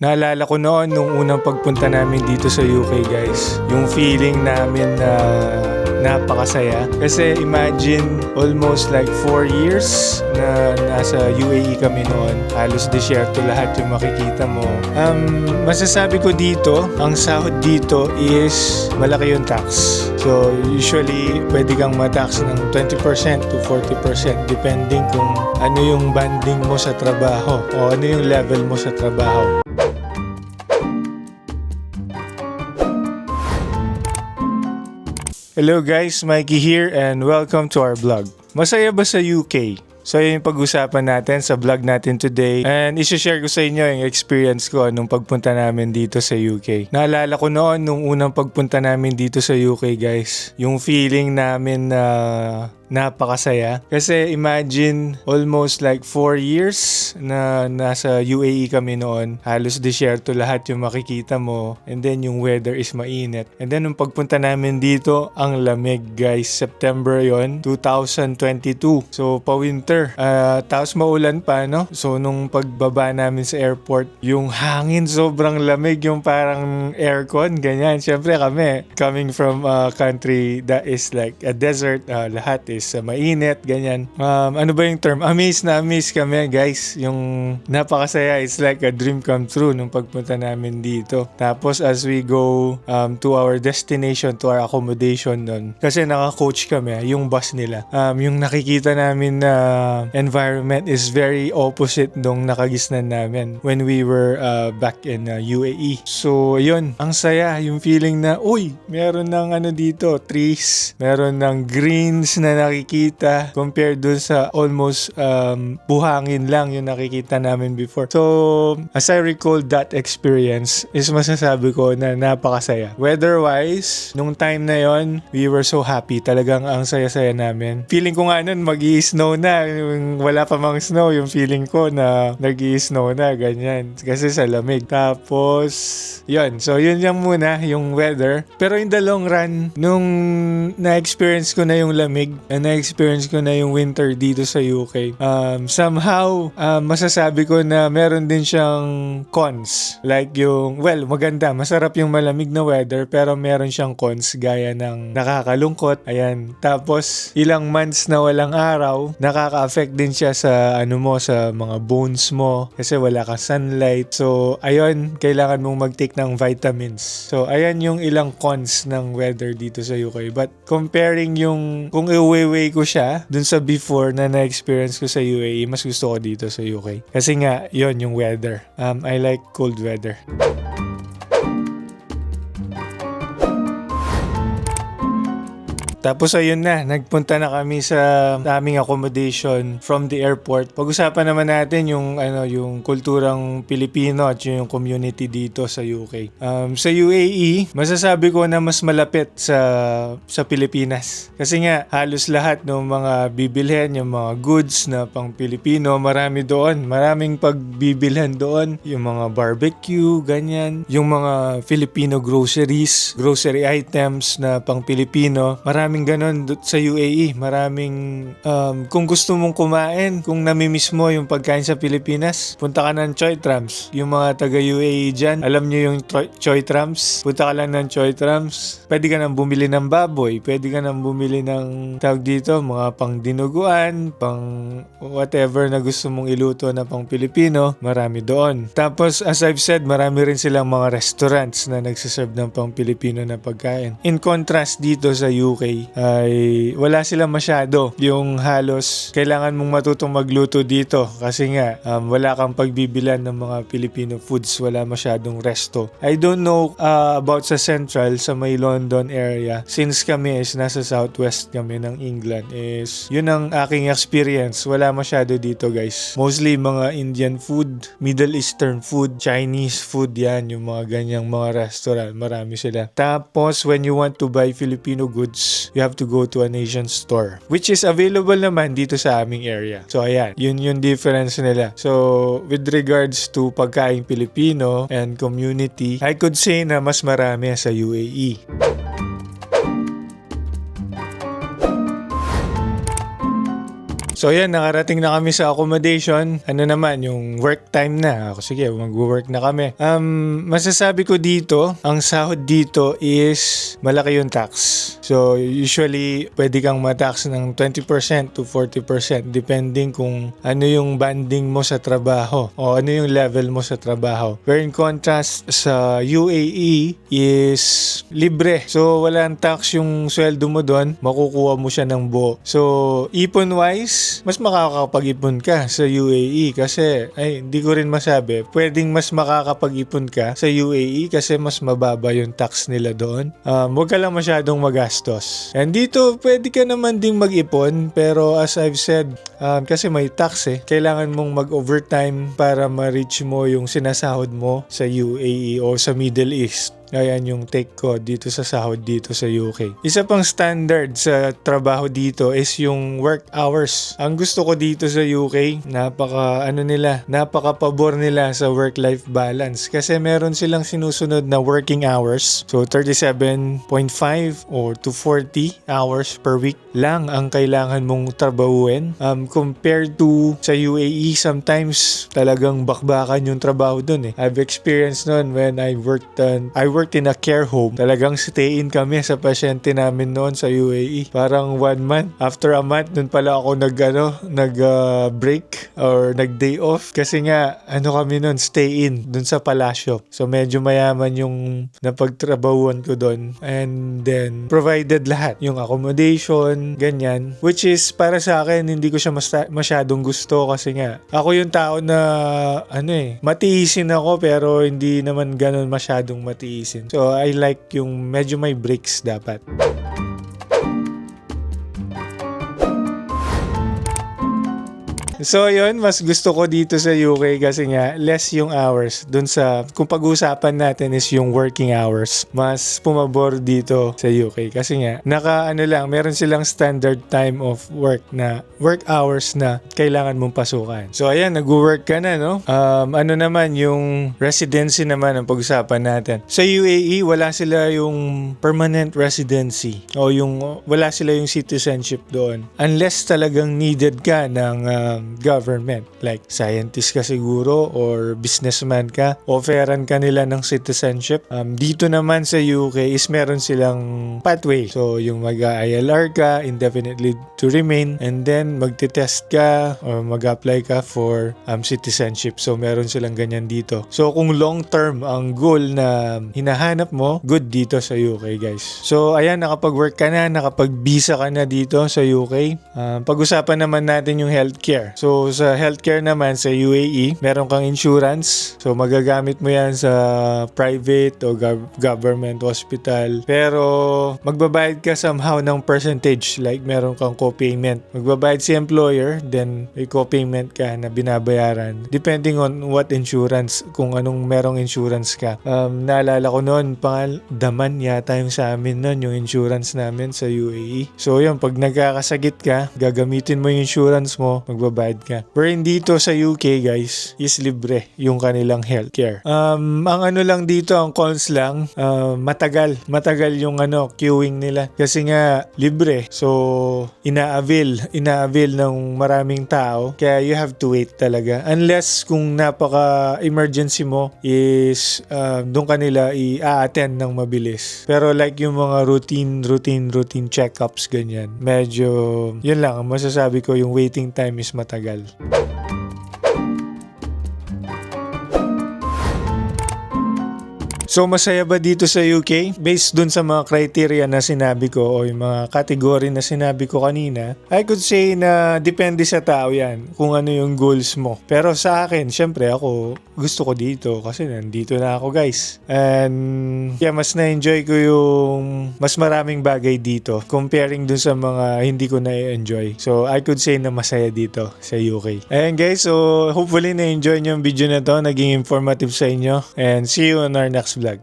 Naalala ko noon nung unang pagpunta namin dito sa UK guys, yung feeling namin na napakasaya. Kasi imagine almost like 4 years na nasa UAE kami noon. Halos desierto lahat yung makikita mo. Masasabi ko dito, ang sahod dito is malaki yung tax. So usually pwede kang matax ng 20% to 40% depending kung ano yung banding mo sa trabaho o ano yung level mo sa trabaho. Hello guys, Mikey here and welcome to our vlog. Masaya ba sa UK? So yun yung pag-usapan natin sa vlog natin today and isi-share ko sa inyo yung experience ko nung pagpunta namin dito sa UK. Naalala ko noon nung unang pagpunta namin dito sa UK guys, yung feeling namin na napakasaya. Kasi imagine almost like 4 years na nasa UAE kami noon. Halos desierto lahat yung makikita mo. And then yung weather is mainit. And then nung pagpunta namin dito, ang lamig guys. September yon 2022. So pa-winter. Tapos maulan pa no. So nung pagbaba namin sa airport, yung hangin sobrang lamig. Yung parang aircon. Ganyan. Siyempre kami, coming from a country that is like a desert, lahat is mainit, ganyan. Ano ba yung term? Amazed na amazed kami guys. Yung napakasaya, it's like a dream come true nung pagpunta namin dito. Tapos as we go to our destination, to our accommodation nun, kasi naka-coach kami, yung bus nila. Yung nakikita namin na environment is very opposite nung nakagisnan namin when we were back in UAE. So yun, ang saya, yung feeling na, uy, meron ng ano dito, trees, meron ng greens na nakikita compared dun sa almost buhangin lang yung nakikita namin before. So, as I recall that experience, is masasabi ko na napakasaya. Weather-wise, nung time na yon, we were so happy. Talagang ang saya-saya namin. Feeling ko nga nun, mag-i-snow na. Yung wala pa mang snow, yung feeling ko na nag-i-snow na, ganyan. Kasi sa lamig. Tapos, yun. So, yun lang muna, yung weather. Pero in the long run, nung na-experience ko na yung lamig, na-experience ko na yung winter dito sa UK. Somehow, masasabi ko na meron din siyang cons. Like yung, well, maganda, masarap yung malamig na weather, pero meron siyang cons gaya ng nakakalungkot. Ayan. Tapos, ilang months na walang araw, nakaka-affect din siya sa ano mo, sa mga bones mo kasi wala kang sunlight. So, ayun, kailangan mong mag-take ng vitamins. So, ayan yung ilang cons ng weather dito sa UK. But, comparing yung, kung i-weigh ko siya dun sa before na na-experience ko sa UAE, mas gusto ko dito sa UK. Kasi nga, yon yung weather. I like cold weather. Tapos ayun na, nagpunta na kami sa aming accommodation from the airport. Pag-usapan naman natin yung yung kulturang Pilipino at yung community dito sa UK. Sa UAE, masasabi ko na mas malapit sa Pilipinas. Kasi nga halos lahat ng mga bibilhin, yung mga goods na pang Pilipino, marami doon. Maraming pagbibilhan doon, yung mga barbecue, ganyan, yung mga Filipino groceries, grocery items na pang Pilipino. Maraming ganon sa UAE. Maraming kung gusto mong kumain, kung namimiss mo yung pagkain sa Pilipinas, punta ka ng Choy Trams. Yung mga taga UAE dyan, alam nyo yung Choy Trams. Punta ka lang ng Choy Trams. Pwede ka nang bumili ng baboy. Pwede ka nang bumili ng tawag dito, mga pang dinuguan, pang whatever na gusto mong iluto na pang Pilipino. Marami doon. Tapos, as I've said, marami rin silang mga restaurants na nagsiserve ng pang Pilipino na pagkain. In contrast dito sa UK, ay wala sila masyado. Yung halos kailangan mong matutong magluto dito kasi nga wala kang pagbibilan ng mga Filipino foods, wala masyadong resto. I don't know about sa Central, sa may London area, since kami is nasa southwest kami ng England, is yun ang aking experience. Wala masyado dito guys. Mostly mga Indian food, Middle Eastern food, Chinese food, yan yung mga ganyang mga restaurant, marami sila. Tapos when you want to buy Filipino goods, you have to go to an Asian store, which is available naman dito sa aming area. So ayan, yun yung difference nila. So with regards to pagkain Pilipino and community, I could say na mas marami sa UAE. So yan, nakarating na kami sa accommodation. Ano naman, yung work time na. Ako, sige, mag-work na kami. Masasabi ko dito, ang sahod dito is malaki yung tax. So usually, pwede kang matax ng 20% to 40% depending kung ano yung banding mo sa trabaho o ano yung level mo sa trabaho. Pero in contrast sa UAE is libre. So walang tax yung sweldo mo doon, makukuha mo siya ng buo. So ipon-wise, mas makakapag-ipon ka sa UAE kasi, hindi ko rin masabi, pwedeng mas makakapag-ipon ka sa UAE kasi mas mababa yung tax nila doon. Huwag ka lang masyadong magastos. And dito, pwede ka naman ding mag-ipon, pero as I've said, kasi may tax kailangan mong mag-overtime para ma-reach mo yung sinasahod mo sa UAE o sa Middle East. Ayan yung take ko dito sa sahod dito sa UK. Isa pang standard sa trabaho dito is yung work hours. Ang gusto ko dito sa UK, napaka pabor nila sa work-life balance kasi meron silang sinusunod na working hours. So 37.5 or to 40 hours per week lang ang kailangan mong trabahuin. Compared to sa UAE, sometimes talagang bakbakan yung trabaho dun I've experienced nun when I worked in a care home. Talagang stay-in kami sa pasyente namin noon sa UAE. Parang 1 month. After a month, dun pala ako nag-break or nag-day off. Kasi nga, kami noon, stay-in dun sa palasyo. So, medyo mayaman yung napagtrabahuan ko doon. And then, provided lahat. Yung accommodation, ganyan. Which is, para sa akin, hindi ko siya masyadong gusto kasi nga, ako yung tao na, matiisin ako pero hindi naman ganun masyadong matiisin. So, I like yung medyo may breaks dapat. So yun, mas gusto ko dito sa UK kasi nga less yung hours. Dun sa, kung pag-uusapan natin is yung working hours, mas pumabor dito sa UK kasi nga meron silang standard time of work hours na kailangan mong pasukan. So ayan, nag-work ka na, no? Ano naman yung residency naman ang pag-usapan natin. Sa UAE, wala sila yung permanent residency o wala sila yung citizenship doon unless talagang needed ka ng government. Like scientist ka siguro or businessman ka, offeran ka nila ng citizenship. Dito naman sa UK is meron silang pathway. So yung mag-ILR ka, indefinitely to remain, and then magte-test ka or mag-apply ka for citizenship. So meron silang ganyan dito. So kung long term ang goal na hinahanap mo, good dito sa UK, guys. So ayan, nakapag-work ka na, nakapag-visa ka na dito sa UK. Pag-usapan naman natin yung healthcare. So sa healthcare naman sa UAE, meron kang insurance. So magagamit mo yan sa private o government hospital. Pero magbabayad ka somehow ng percentage, like meron kang co-payment. Magbabayad si employer, then may co-payment ka na binabayaran depending on what insurance, kung anong merong insurance ka. Naalala ko noon, Daman yata yung sa amin noon, yung insurance namin sa UAE. So yun, pag nagkakasakit ka, gagamitin mo yung insurance mo, magbabayad ka. Pero dito sa UK, guys, is libre yung kanilang healthcare. Ang lang dito, ang cons lang, matagal yung queuing nila kasi nga libre. So ina-avail ng maraming tao, kaya you have to wait talaga. Unless kung napaka-emergency mo is doon kanila i-attend ng mabilis. Pero like yung mga routine checkups, ganyan, medyo yun lang, masasabi ko yung waiting time is matagal. So masaya ba dito sa UK? Based dun sa mga criteria na sinabi ko o yung mga category na sinabi ko kanina, I could say na depende sa tao yan kung ano yung goals mo. Pero sa akin, syempre ako gusto ko dito kasi nandito na ako, guys. And yeah, mas na-enjoy ko yung mas maraming bagay dito comparing dun sa mga hindi ko na-enjoy. So I could say na masaya dito sa UK. Ayan, guys, so hopefully na-enjoy nyo yung video na to, naging informative sa inyo, and see you on our next vlog.